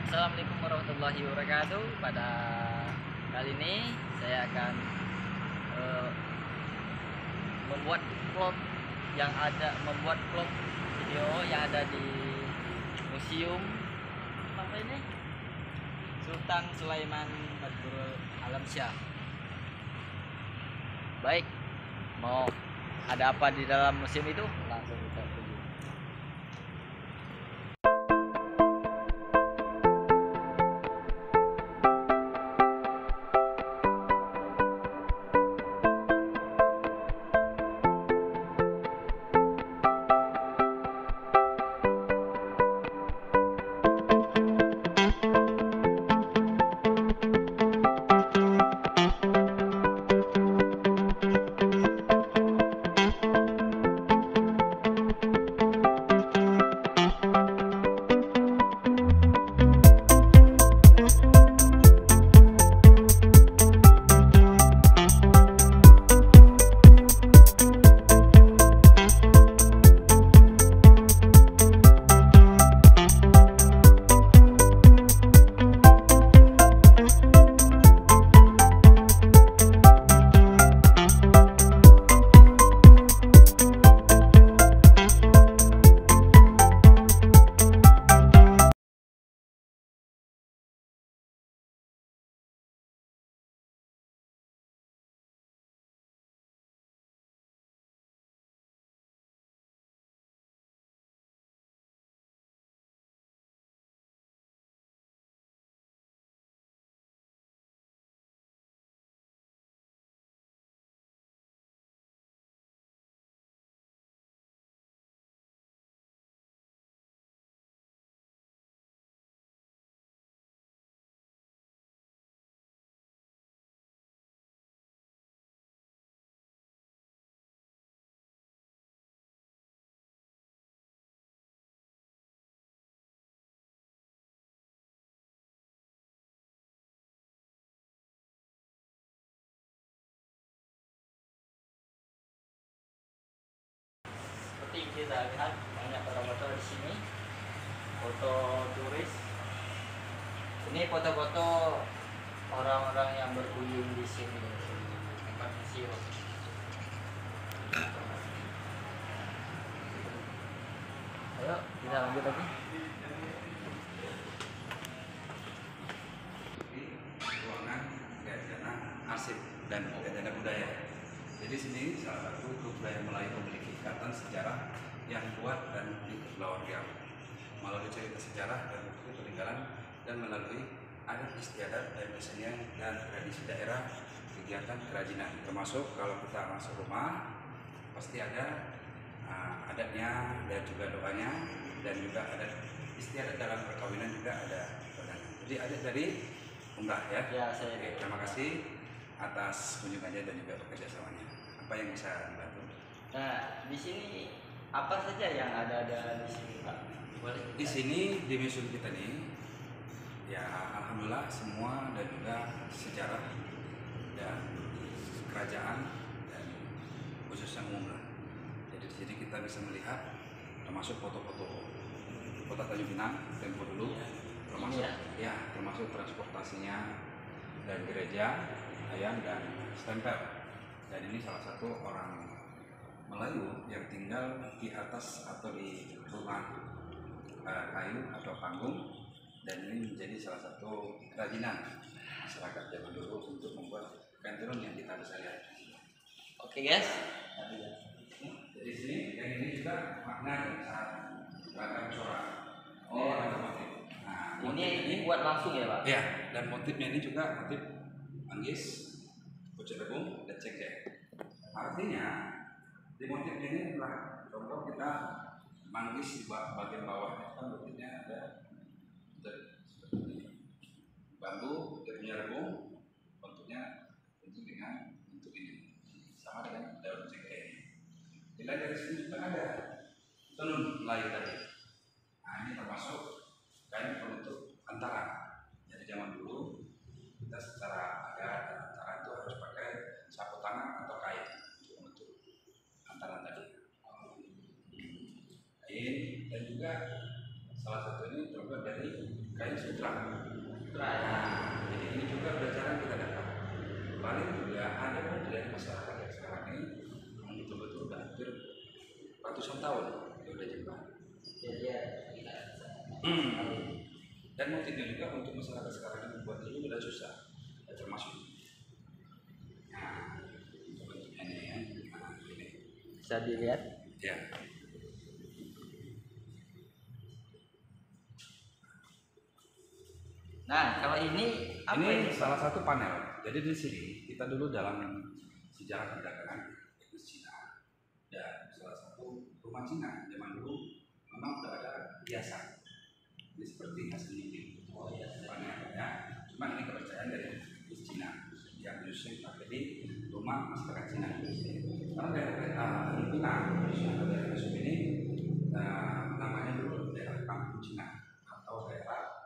Assalamualaikum warahmatullahi wabarakatuh. Pada kali ini saya akan eh, membuat vlog video yang ada di museum apa ini? Sultan Sulaiman Badrul Alam Syah. Baik, mau ada apa di dalam museum itu? Langsung kita pergi. Seperti kita lihat banyak foto-foto di sini, foto turis. Ini foto-foto orang-orang yang berkunjung di sini, tempat museum. Ayo kita lanjut lagi. Ruangan Gajana Arsip dan Gajana Budaya. Jadi sini salah satu grup budaya Melayu memiliki ikatan sejarah yang kuat dan di Kepulauan Riau. Melalui cerita sejarah dan bukti peninggalan dan melalui adat istiadat dan kesenian dan tradisi daerah, kegiatan kerajinan, termasuk kalau kita masuk rumah pasti ada adatnya dan juga doanya, dan juga ada istiadat dalam perkawinan juga ada. Jadi ada dari Mbak ya. Ya, saya. Oke, terima kasih atas kunjungannya dan juga bekerjasamanya. Apa yang bisa dibantu? Nah, di sini apa saja yang ada di sini, Pak? Boleh? Di sini di museum kita nih, ya alhamdulillah semua dan juga sejarah dan kerajaan dan khususnya umum lah. Jadi di sini kita bisa melihat termasuk foto-foto kota Tanjung Pinang tempo dulu, termasuk termasuk transportasinya dan gereja, ayam dan stempel. Dan ini salah satu orang Melayu yang tinggal di atas atau di rumah kayu atau panggung, dan ini menjadi salah satu kerajinan masyarakat zaman dulu untuk membuat kanturun yang kita bisa lihat. Oke, guys. Jadi sini yang ini juga makna dan saat ragam corak. Oh, ada motif. Nah, ini buat langsung ya, Pak? Ya, dan motifnya ini juga motif manggis, pucuk rebung, dan cengkeh. Artinya di motifnya ini adalah contoh kita manggis di bagian bawahnya kan motifnya ada seperti ini. Bambu, dia punya rebung, bentuknya bentuk dengan bentuk ini, sama dengan daun cengkeh. Bila dari sini juga ada tenun Melayu tadi. Nah, ini termasuk kain penutup antara. Jadi zaman dulu kita secara adat antara itu harus pakai sapu tangan atau kain untuk menutup antara tadi. Kain dan juga salah satu ini terbuat dari kain sutra. sutra. Sutra ya. Nah, jadi ini juga pelajaran kita dapat. Paling juga ada pun dari masyarakat yang sekarang ini yang betul-betul udah hampir ratusan tahun dia udah jembat. Jadi ya kita Dan motifnya juga untuk masyarakat sekarang ini membuat itu udah susah, ya, termasuk. Nah, bentuknya ini ya. Nah, ini. bisa dilihat. Ya. Nah, kalau ini apa Ini ini? salah satu panel. Jadi di sini kita dulu dalam sejarah perdagangan itu Cina. Dan salah satu rumah Cina zaman dulu memang sudah ada hiasan. Ini seperti khas ini. Oh iya. Panel ya. Cuma ini kepercayaan dari Cina yang justru dipakai di rumah masyarakat Cina. Karena daerah Pinang, daerah Yusuf ini namanya dulu daerah Kampung Cina atau daerah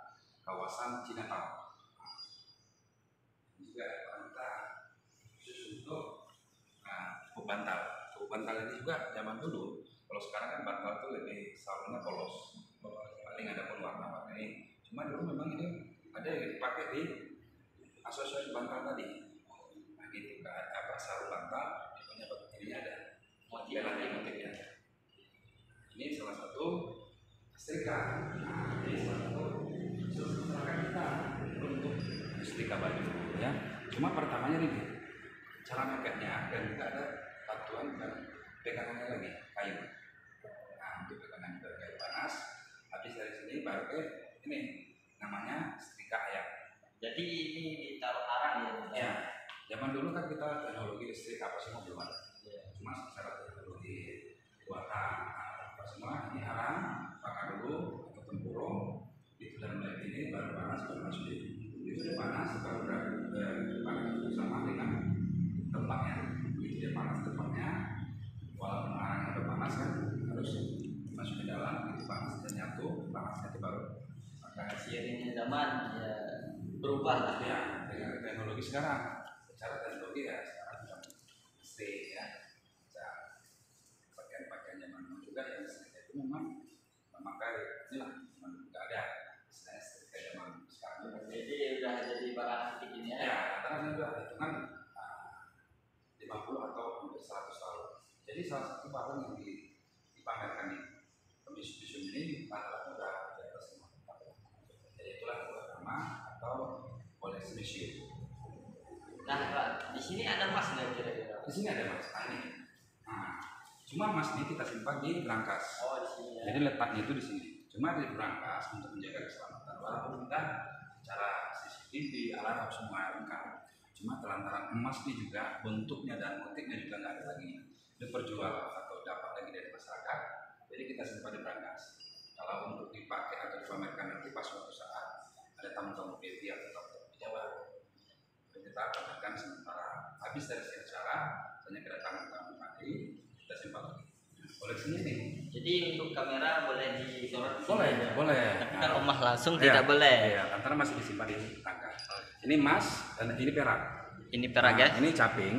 kawasan Cina Town. Juga kita khusus untuk Cukup Bantal. Cukup Bantal ini juga zaman dulu. Kalau sekarang kan bantal itu lebih sarungnya polos, paling ada pun warna-warna ini. Cuma dulu memang ini ada yang dipakai di aksesoris bantal tadi. Nah gitu, apa sarung bantal, punya ininya ada motifnya. Ini salah satu setrika. Nah, ini salah satu masyarakat kita untuk setrika baju ya. Cuma pertamanya ini cara mekatnya dan juga ada batuan dan pegangannya lagi kayu. Nah untuk pegangan juga kayu panas. Habis dari sini baru ke ini namanya setrika ayam. Jadi ini ditaruh arang ya. Ya, zaman dulu kan kita teknologi listrik apa semua belum ada. Ya. Cuma secara teknologi buatan apa semua ini arang, pakai dulu atau tempurung itu dan mulai ini baru panas baru masuk itu sudah panas baru panas itu sama dengan tempatnya itu dia panas tempatnya walaupun arangnya udah panas kan harus masuk ke dalam itu panas dan nyatu panasnya itu baru pakai Seiringnya zaman ya berubah lah. ya dengan teknologi sekarang secara teknologi ya sekarang sudah listrik ya bisa pakaian-pakaian zaman dulu juga yang listrik itu memang memakai inilah nggak ada istilahnya listrik zaman sekarang juga. Jadi udah jadi barang antik ini ya. Ya rata-rata juga itu kan 50 atau hampir 100 tahun. Jadi salah satu barang yang dipamerkan di museum ini rata-rata sudah di atas 50 tahun. Jadi itulah nama atau koleksi museum. Nah, Pak, di sini ada emas nggak kira-kira? Di sini ada emas, ini. Nah, cuma emas ini kita simpan di berangkas. Oh, di sini ya. Jadi letaknya itu di sini. Cuma di berangkas untuk menjaga keselamatan. Walaupun kita secara CCTV, alarm semua lengkap. Cuma telantaran emas ini juga bentuknya dan motifnya juga nggak ada lagi diperjual atau dapat lagi dari masyarakat. Jadi kita simpan di berangkas. Kalau untuk dipakai atau dipamerkan nanti pas suatu saat ada tamu-tamu VIP atau tamu-tamu pejabat, kita pamerkan sementara. Habis dari secara hanya kedatangan tamu tadi kita simpan lagi. Koleksinya ini. Jadi untuk kamera boleh disorot? Boleh, boleh. Tapi kalau emas langsung Iya, tidak boleh. Iya, antara masih disimpan di tangga. Ini emas dan ini perak. Ini perak ya? Nah, ini caping,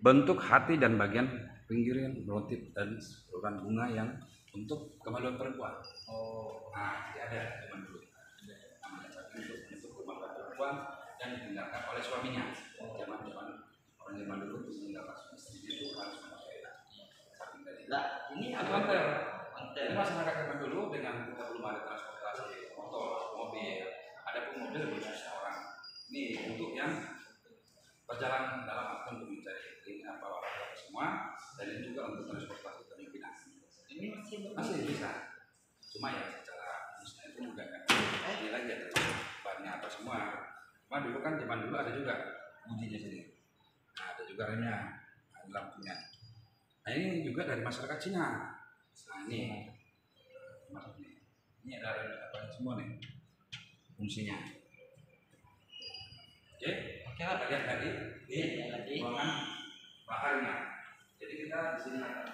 bentuk hati dan bagian pinggiran motif dan saluran bunga yang untuk kemaluan perempuan. Oh, Nah, jadi ada zaman dulu. Namanya caping untuk kemaluan perempuan dan ditinggalkan oleh suaminya. Zaman orang zaman dulu untuk meninggalkan istrinya itu harus memakai caping tadi. lah ini apa? Mantel. Mantel. Jadi masyarakat zaman dulu dengan kita belum ada transportasi motor, mobil, ada pun mobil belum bisa orang. Ini untuk yang perjalanan dalam arti untuk mencari ini apa semua, dan ini juga untuk transportasi pemimpinan. Ini Masih bisa, cuma ya secara bisnis itu juga kan ini lagi ada bannya apa semua. Cuma dulu kan zaman dulu ada juga bujinya sini. Nah, ada juga remnya, ada lampunya. Nah ini juga dari masyarakat Cina. Nah ini maksudnya ini ada apa semua nih fungsinya. Oke, kita lihat tadi di ruangan baharnya. Jadi kita di sini akan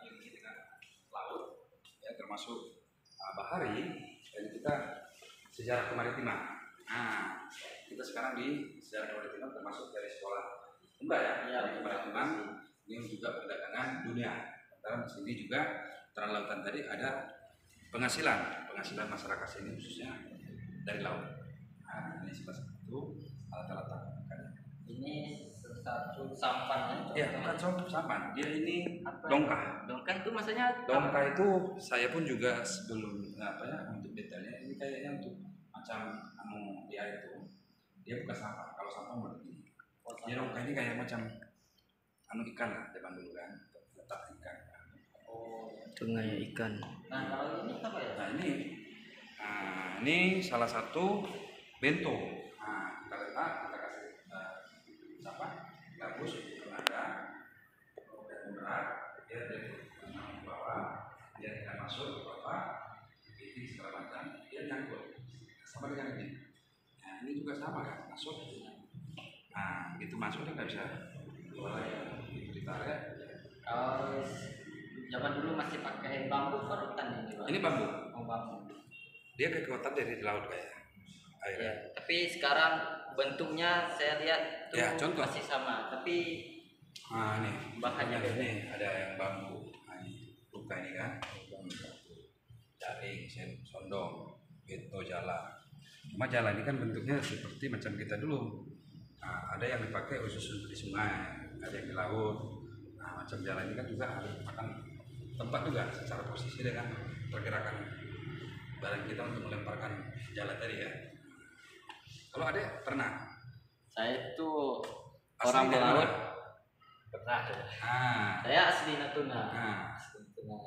diiringi dengan laut, ya termasuk bahari, dan kita sejarah kemaritiman. Nah, kita sekarang di sejarah kemaritiman termasuk dari sekolah Umrah ya, kemaritiman. Ini juga perdagangan dunia. Karena di sini juga terang lautan tadi ada penghasilan masyarakat sini khususnya dari laut. satu sampan. Ya, bukan sampan. Dia ini Apa? dongkah. Dongkah itu maksudnya Dongkah itu saya pun juga sebelum apa ya untuk detailnya ini kayaknya untuk macam di air itu dia bukan sampah. Kalau sampah begini. Dia dongkah ini kayak macam ikan lah zaman dulu kan, letak ikan. Oh, Sungai ikan. nah kalau ini apa ya? Nah ini salah satu bento. Nah kita letak, kita kasih apa? Gabus, tenaga, dan berat, dia dari bawah, dia tidak masuk ke bawah, ini segala macam, dia nyangkut, sama dengan ini. Nah ini juga sama kan, masuk. Nah begitu masuk dia nggak bisa keluar lagi, ditarik. Kalau zaman dulu masih pakai bambu parutan ini, Pak. Ini bambu. Oh, bambu. Dia kekuatan dari laut kayak air. Ya, tapi sekarang bentuknya saya lihat tuh Ya, contoh. masih sama, tapi Nah ini bahannya beda. ini ada yang bambu. Nah, ini luka ini kan, jaring, sondong, bento, jala. Cuma jala ini kan bentuknya seperti macam kita dulu. Nah, ada yang dipakai khusus untuk di sungai, ada yang di laut. Nah, macam jala ini kan juga harus makan tempat juga secara posisi dengan pergerakan badan kita untuk melemparkan jala tadi ya. Kalau ada pernah Saya itu Asli orang dari pelaut. mana? Pernah. Saya Saya asli Natuna. Asli Natuna.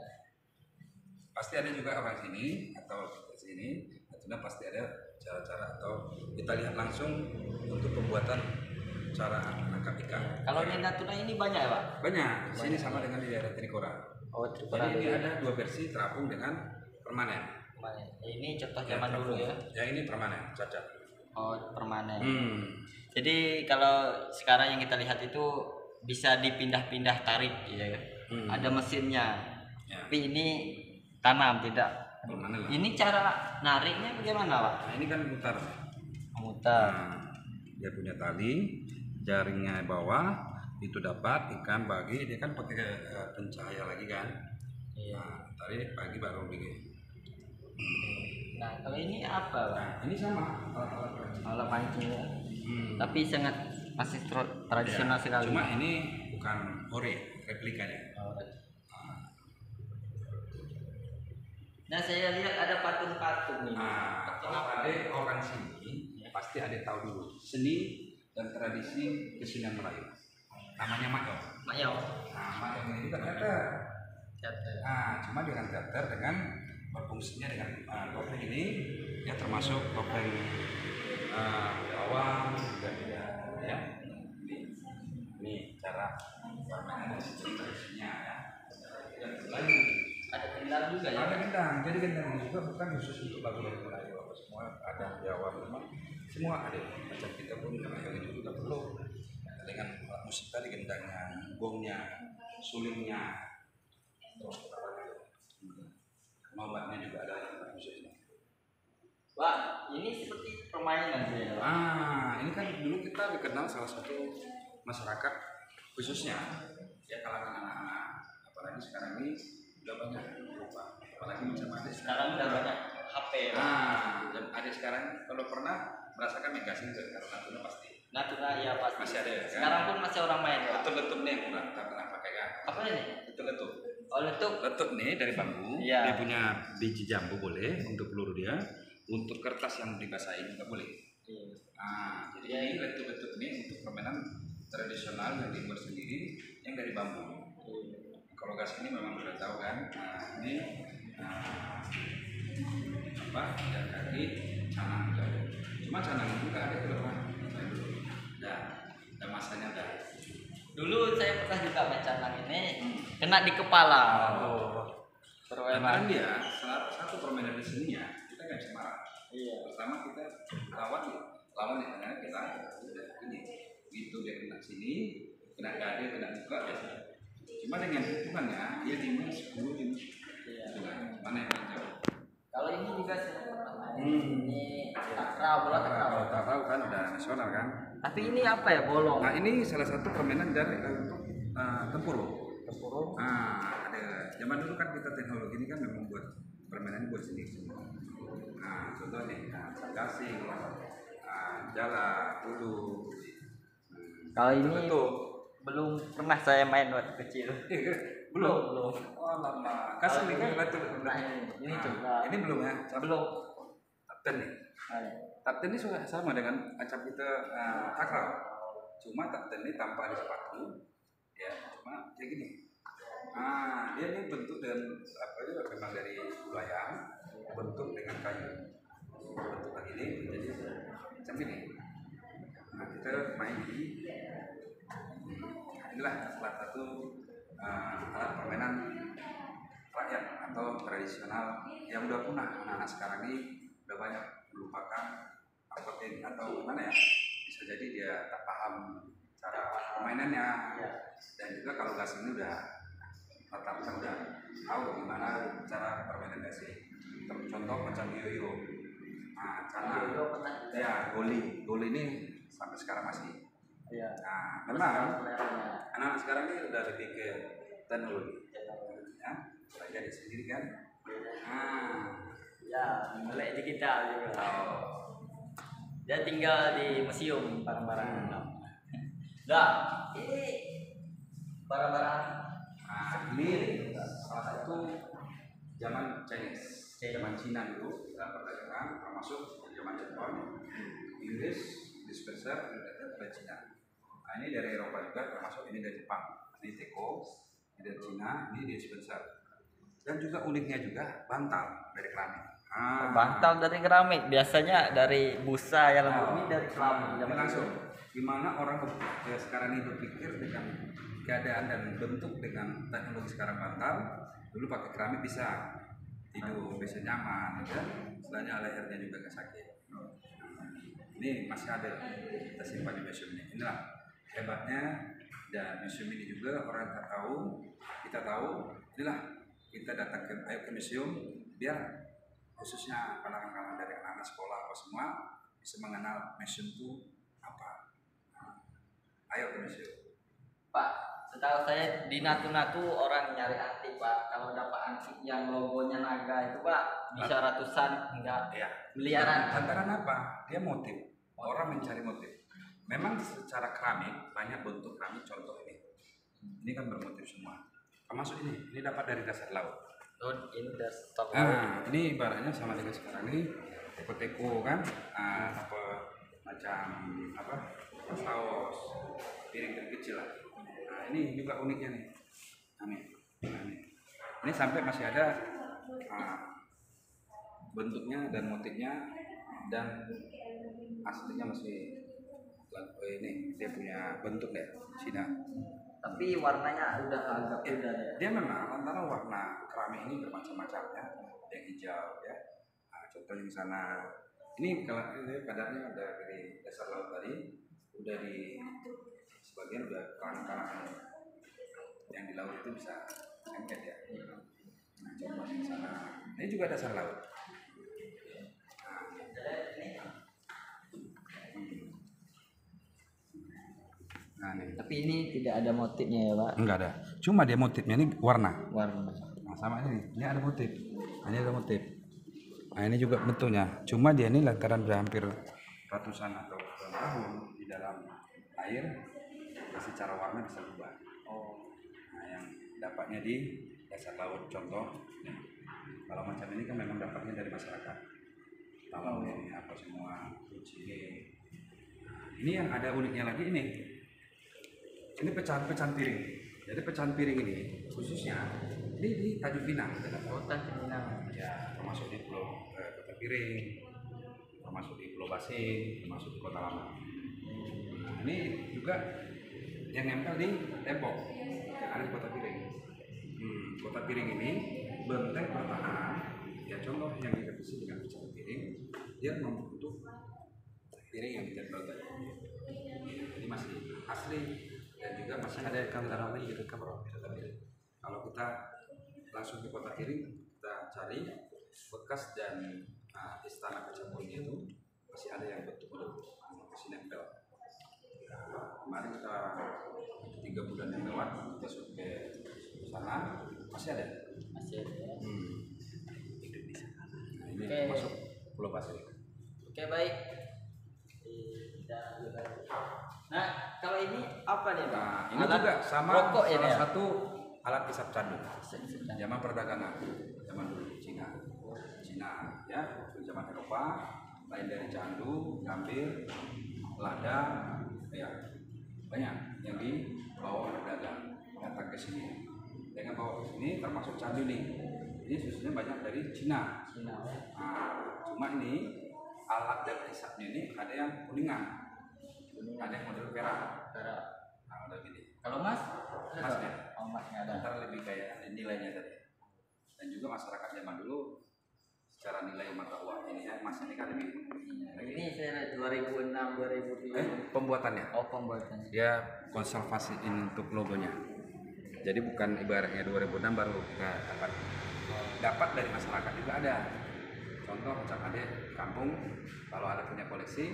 pasti ada juga orang sini atau kita sini, Natuna pasti ada cara-cara atau kita lihat langsung untuk pembuatan cara menangkap ikan. Kalau di Natuna ini banyak ya, Pak? Banyak. Di sini sama dengan di daerah Trikora. Oh, Jadi ini ada dua versi terapung dengan permanen. Ini contoh zaman dulu ya. Yang ini permanen, cacat. Oh, permanen. Hmm. Jadi kalau sekarang yang kita lihat itu bisa dipindah-pindah tarik ya. Ada mesinnya. Ya. Tapi ini tanam tidak. Permanen lah. Ini cara nariknya bagaimana, Pak? Nah ini kan mutar. Mutar. Nah, dia punya tali, jaringnya bawah, itu dapat ikan bagi dia kan pakai pencahaya lagi kan. Iya. Nah, tarik pagi baru bikin. Nah, kalau ini apa, Pak? Nah, ini sama alat-alat pancing. Alat pancing ya. Hmm. Tapi sangat masih tradisional Ya, sekali. cuma ini bukan ore, replikanya. Nah, saya lihat ada patung-patung ini. Nah, Patung kalau apa? ada orang sini, pasti ada tahu dulu seni dan tradisi kesenian Melayu. Namanya Mayong. Mayo. Nah, Mayong ini juga teater. Teater. Nah, cuma dengan teater dengan berfungsinya dengan topeng ini, ya termasuk topeng bawang dan ya. Ini cara permainan tradisinya ya. Dan lain. Ada kendang juga ya. Ada gendang, jadi gendang ini juga bukan khusus untuk lagu-lagu Melayu, apa semua ada Jawa memang semua ada. Macam kita pun Melayu itu juga perlu dengan alat musik tadi gendangnya, gongnya, sulingnya, terus nobatnya juga ada alat musiknya. Wah, ini seperti permainan sih ya, Pak. Ini kan dulu kita dikenal salah satu masyarakat khususnya ya kalangan anak-anak, apalagi sekarang ini udah banyak berubah, apalagi macam ada Sekarang udah banyak HP ya, Pak. dan ada sekarang kalau pernah merasakan megasi karena Natuna pasti Natuna ya pasti. masih ada ya kan? Sekarang pun masih orang main ya, Pak. Letup-letup nih yang pernah pakai kan? Apa ini? Letup-letup. Oh, letup. Letup nih dari bambu, Iya. dia punya biji jambu boleh untuk peluru dia, untuk kertas yang dibasahin nggak boleh. Nah, jadi ini letup-letup ini untuk permainan tradisional yang dibuat sendiri yang dari bambu. Kalau gas ini memang sudah tahu kan. Nah, ini apa? Dan kaki canang juga. Cuma canang itu nggak ada keluar. Dan masanya ada. Dulu saya pernah juga main canang ini kena di kepala. Karena dia salah satu permainan di seninya kita nggak bisa marah. Iya. Pertama kita lawan yang mana kita udah ini gitu dia kena sini, kena dada, kena muka biasa. Cuma dengan hitungannya dia timbul 10 timbul. Iya. Mana yang paling jauh? Kalau ini juga saya pernah main. Ini takraw, bola takraw. Kalau tahu kan udah nasional kan. Tapi ini apa ya, bolong? Nah ini salah satu permainan dari untuk tempurung. Tempurung. Nah ada zaman dulu kan kita teknologi ini kan memang buat permainan buat sendiri semua. Nah contoh nih, gasing, jala, ulu, Kalau ini Terbentuk. belum pernah saya main waktu kecil. belum. Oh lama. Kasih nih kan batu. Nah, ini coba. Ini belum ya? Belum. Tapten nih. Tapten ini juga sama dengan macam kita takraw. Cuma tapten ini tanpa ada sepatu. Ya, cuma kayak gini. Dia ini bentuk dan apa itu memang dari bulayang, bentuk dengan kayu. Bentuk lagi ini jadi macam ini. Nah, kita main di inilah salah satu alat permainan rakyat atau tradisional yang udah punah. Anak-anak sekarang ini udah banyak melupakan akordin atau gimana ya, bisa jadi dia tak paham cara permainannya, dan juga kalau gasing ini udah rata-rata udah tahu gimana cara permainan gasing. Contoh macam yoyo, cara ya goli ini sampai sekarang masih. Nah, memang anak-anak sekarang ini udah lebih ke teknologi, ya, belajar sendiri kan. Ya, melek digital juga. Dia tinggal di museum barang-barang. Dah, ini barang-barang. Ini salah satu zaman Chinese, zaman Cina dulu perdagangan, termasuk zaman Jepang, Inggris, dispenser dari Cina. Nah, ini dari Eropa juga, termasuk ini dari Jepang. Ini teko, ini dari Cina, ini dispenser. Dan juga uniknya juga bantal dari keramik. Bantal dari keramik, biasanya dari busa ya lembut, ini dari keramik. Ini langsung. Gimana orang sekarang ini berpikir dengan keadaan dan bentuk dengan teknologi sekarang bantal, dulu pakai keramik bisa tidur, bisa nyaman, ya. Selainnya lehernya juga nggak sakit. Ini masih ada, kita simpan di museum ini. Inilah hebatnya, dan museum ini juga orang tak tahu, kita tahu. Inilah kita datang ke museum biar khususnya kalangan-kalangan dari anak-anak sekolah apa semua bisa mengenal museum itu apa. Ayo ke museum. Pak, setahu saya di Natuna tuh orang nyari antik Pak. Kalau dapat antik yang logonya naga itu Pak bisa ratusan, enggak Ya. miliaran. Lantaran apa? Dia motif. Orang mencari motif. Memang secara keramik banyak bentuk keramik, contoh ini. Ini kan bermotif semua. Termasuk ini. Ini dapat dari dasar laut. Oh, ini dasar. Ini ibaratnya sama dengan sekarang ini teko-teko kan, apa macam apa saus, piring kecil lah. Nah, ini juga uniknya nih. Ini sampai masih ada bentuknya dan motifnya, dan aslinya masih ini dia punya bentuk deh Cina. Tapi warnanya udah agak beda ya. Dia memang antara warna keramik ini bermacam-macam ya, yang hijau ya. Contohnya di sana, ini kalau ini kadarnya ada dari dasar laut tadi, udah di sebagian udah karang-karang yang di laut itu bisa lengket ya. Nah, coba di sana, ini juga dasar laut. Nah, nih. Tapi ini tidak ada motifnya ya Pak. Enggak ada. Cuma dia motifnya ini warna. Nah, sama ini ada motif. Ini ada motif. Nah, ini juga bentuknya. Cuma dia ini lantaran sudah hampir ratusan atau tahun di dalam air, secara warna bisa berubah. Nah, yang dapatnya di dasar laut, contoh. Kalau macam ini kan memang dapatnya dari masyarakat. Kalau ini apa semua kucing. Ini yang ada uniknya lagi ini. Ini pecahan-pecahan piring. Jadi pecahan piring ini khususnya ini di Tanjung Pinang. Tanjung Pinang. Ya, termasuk di Pulau Kota Piring, termasuk di Pulau Basing, termasuk di Kota Lama. Nah, ini juga yang nempel di tembok yang ada di Kota Piring. Kota Piring ini benteng pertahanan. Ya, contoh yang kita bisa dengan pecahan piring, dia membentuk piring yang ditempel tadi. Ini masih asli. Dan juga masih ada kamera lagi gitu, kamera piring. Kalau kita langsung ke Kota Piring, kita cari bekas dan istana Kecamurnya itu masih ada yang bentuk-bentuk masih nempel. Kemarin kita 3 bulan yang lewat kita sampai sana masih ada. Indonesia. Nah, ini masuk Pulau Pasir. Oke, baik. Nah, kalau ini apa nih, Pak? Nah, ini Alat juga sama rokok salah ini ya? satu alat isap candu. Zaman perdagangan, zaman dulu Cina, ya, zaman Eropa, lain dari candu, ngambil, lada, ya banyak yang dibawa berdagang datang ke sini. Dengan bawa ke sini termasuk candu nih. Ini susunya banyak dari Cina. Cina ya. Nah, cuma ini alat dan isapnya ini ada yang kuningan, ada yang model perak. Perak. Nah, model gini. Kalau Mas? Masnya. Oh, Masnya ada. Antara lebih kayak ada nilainya tadi. Dan juga masyarakat zaman dulu secara nilai mata uang ini ya, mas ini kan lebih. Ini saya lihat 2006, 2007. Pembuatannya. Oh, pembuatannya. Dia konservasiin untuk logonya. Jadi bukan ibaratnya 2006 baru kita dapat dari masyarakat juga ada. Contoh macam ada kampung, kalau ada punya koleksi,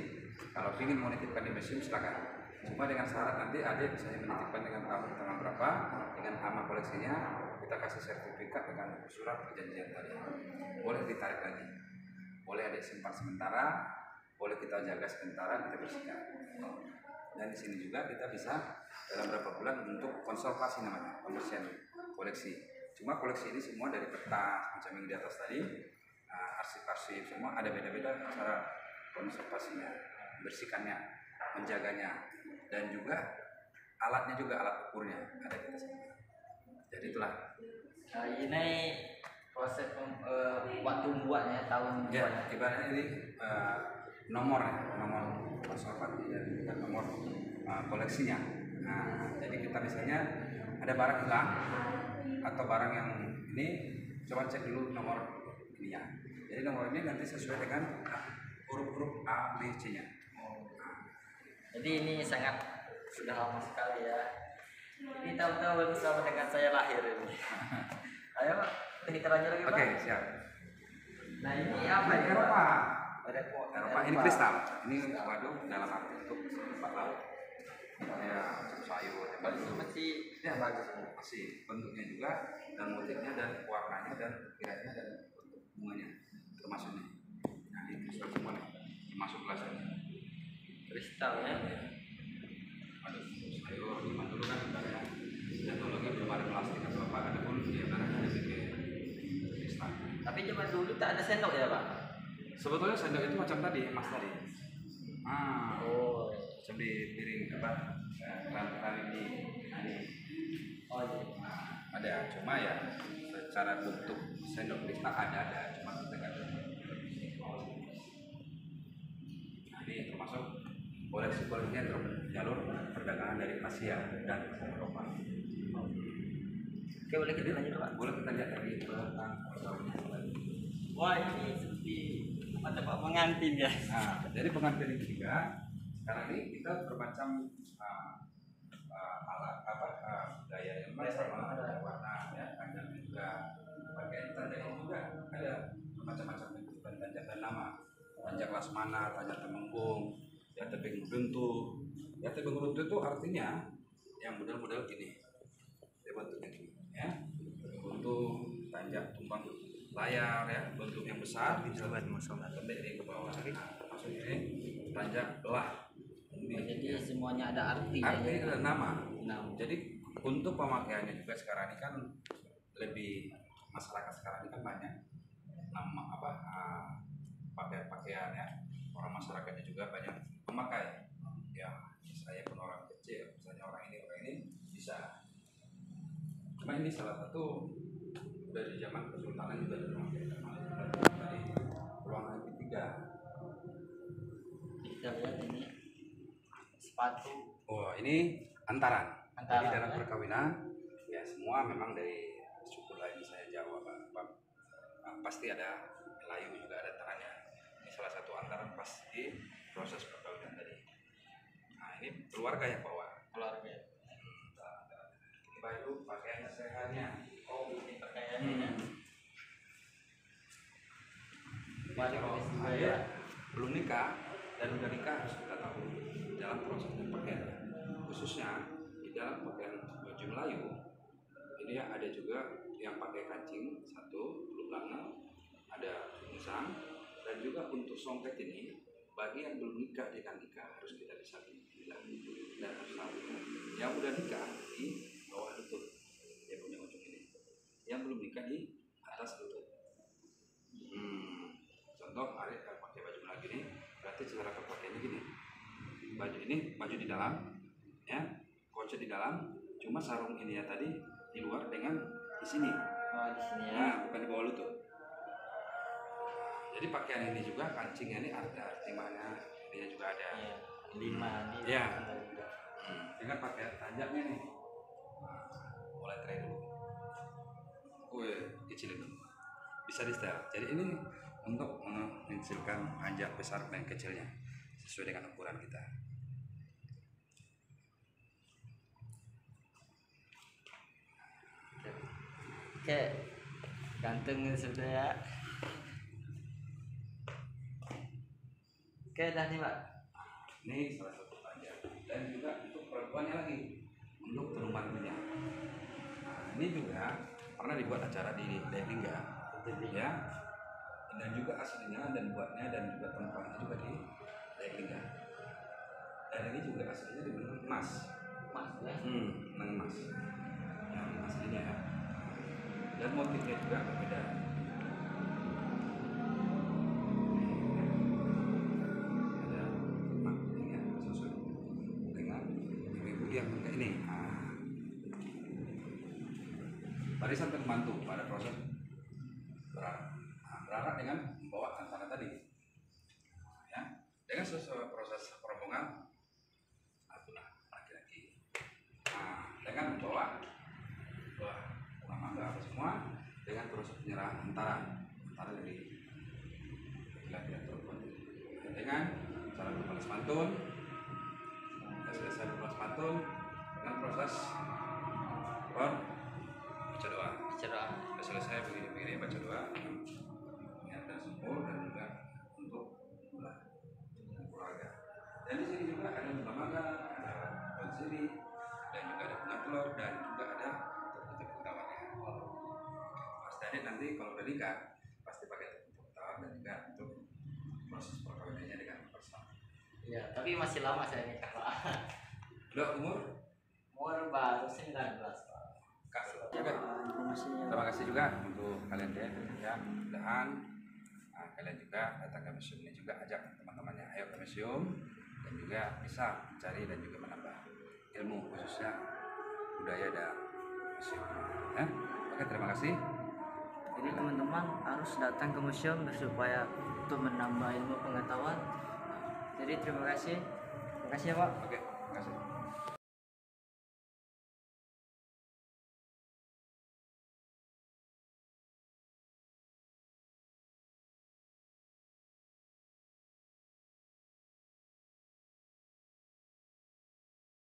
kalau ingin menitipkan di museum silakan. Cuma dengan syarat nanti adik misalnya menitipkan dengan tahun tanggal berapa, dengan nama koleksinya, kita kasih sertifikat dengan surat perjanjian tadi. Boleh ditarik lagi, boleh adik simpan sementara, boleh kita jaga sementara, kita bersihkan. Dan di sini juga kita bisa dalam beberapa bulan untuk konservasi namanya, pembersihan koleksi. Cuma koleksi ini semua dari kertas macam yang di atas tadi, arsip-arsip semua ada beda-beda cara konservasinya, bersihkannya, menjaganya. Dan juga alatnya juga alat ukurnya ada kita semua. Jadi itulah. Nah, ini proses waktu membuatnya, tahun Ya, membuatnya. ibaratnya ini nomor konservasi dan juga nomor koleksinya. Nah, jadi kita misalnya ada barang hilang atau barang yang ini, coba cek dulu nomor ini ya. Jadi nomor ini nanti sesuai dengan huruf-huruf A, B, C-nya. Jadi ini sangat sudah lama sekali ya. Ini tahun-tahun sama dengan saya lahir ini. Ayo Pak, kita lanjut lagi Pak. Oke, siap. Nah ini apa ya? Eropa. Eropa. Ini kristal. Ini waduk dalam arti untuk tempat laut. Ya, sayur. Itu masih Ya bagus, masih bentuknya juga dan motifnya dan warnanya dan kiranya dan bentuk bunganya termasuk nih. Nah ini kristal semua nih, termasuk gelasnya. kristal ya. Aduh, sayur zaman dulu kan banyak teknologi belum ada plastik atau apa, ada pun dia barangnya ada pakai kristal. Tapi zaman dulu tak ada sendok ya Pak? Sebetulnya sendok itu macam tadi, emas tadi. Oh. Macam di piring apa? Keran ini. Oh iya. Ada, cuma ya secara bentuk sendok kristal ada, cuma kita nggak ada. Nah, ini termasuk koleksi-koleksinya jalur perdagangan dari Asia dan Eropa. Oke, boleh kita lanjut Pak? Boleh kita lihat lagi tentang Wah ini seperti macam Pak pengantin ya. Nah, jadi pengantin ini juga sekarang ini kita bermacam alat gaya yang sama, ada warna ya, dan juga pakaian tanda juga ada macam-macam bentuk dan nama, tanjak lasmana, tanjak temenggung, ya tebing runtuh. Ya tebing runtuh itu artinya yang model-model gini, ya bentuknya gini, ya runtuh, tanjak tumpang layar, ya bentuk yang besar, dicoba masalah pendek ini ke bawah, maksudnya ini tanjak belah. Jadi semuanya ada artinya. Artinya ada nama. Nah, Jadi untuk pemakaiannya juga sekarang ini kan lebih, masyarakat sekarang ini kan banyak nama pakaian ya, orang masyarakatnya juga banyak memakai ya, saya pun orang kecil misalnya orang ini bisa, cuma ini salah satu dari zaman Kesultanan juga dipakai dari ruangan ketiga. kita lihat ini sepatu. Oh ini antaran. Antaran, Jadi dalam ya. perkawinan ya semua memang dari suku lain, misalnya Jawa, pasti ada Melayu juga ada antaranya. Ini salah satu antaran pas di proses perkawinan tadi. Nah ini keluarga yang bawa. Keluarga. Ini baju pakaian sehari-harinya. Oh ini pakaiannya. Banyak Kalau juga ada ya. belum nikah dan udah nikah harus kita tahu dalam proses berpakaian, khususnya di dalam pakaian baju Melayu ini ya, ada juga yang pakai kancing satu lubangnya, ada musang, dan juga untuk songket ini bagi yang belum nikah dengan nikah harus kita bisa dan bersatu. Yang udah nikah di bawah lutut, dia punya ujung ini. Yang belum nikah di atas lutut. Contoh Arif pakai baju lagi nih, berarti cara berpakaiannya gini. Baju ini baju di dalam, ya, kocet di dalam, cuma sarung ini ya tadi di luar dengan di sini. Oh, di sini ya. Nah, bukan di bawah lutut. Jadi pakaian ini juga kancingnya ini ada timahnya, dia juga ada. Iya. 5 nih. Ya. Dengan pakai tanjaknya nih. Mulai try dulu. Kecilin dulu. Bisa di setel. Jadi ini untuk mengecilkan tanjak besar dan kecilnya sesuai dengan ukuran kita. Oke, ganteng sudah ya. Oke, dah nih Pak. Ini salah satu tanjak. Dan juga untuk perempuannya lagi untuk penumpang minyak. Nah, ini juga pernah dibuat acara di Lingga, ya. Dan juga aslinya dan buatnya dan juga tempatnya juga di Lingga. Dan ini juga aslinya dibentuk emas. Mas ya. Benang emas. Yang aslinya ya. Dan motifnya juga berbeda. Ada maknanya sesuai dengan ibu-ibu yang kayak ini. Barisan pembantu pada proses berarak dengan membawa antara tadi, ya, dengan sesuai proses perombongan itulah laki-laki. Dengan membawa bunga mangga apa semua dengan proses penyerahan antara dari laki-laki dan perempuan dengan cara berbalas pantun. Kita selesai berbalas pantun dengan proses baca doa. Sudah selesai begini baca doa, niatan sempur dan juga untuk keluarga. Dan di sini juga ada bunga mangga, ada pohon sirih, dan juga ada bunga telur dan juga ada tepung tawarnya. Mas Dadit nanti kalau udah nikah pasti pakai tepung tawar dan juga untuk proses perkawinannya dengan personal. Iya, tapi masih lama saya nikah Pak. Udah umur baru 19 Pak. Kak, juga. Terima kasih juga untuk kalian ya. Mudah-mudahan kalian juga datang ke museum ini juga ajak teman-temannya ayo ke museum dan juga bisa mencari dan juga menambah ilmu khususnya budaya dan museum. Ya. Oke, terima kasih. Jadi teman-teman harus datang ke museum supaya untuk menambah ilmu pengetahuan. Jadi terima kasih. Terima kasih ya Pak. Oke.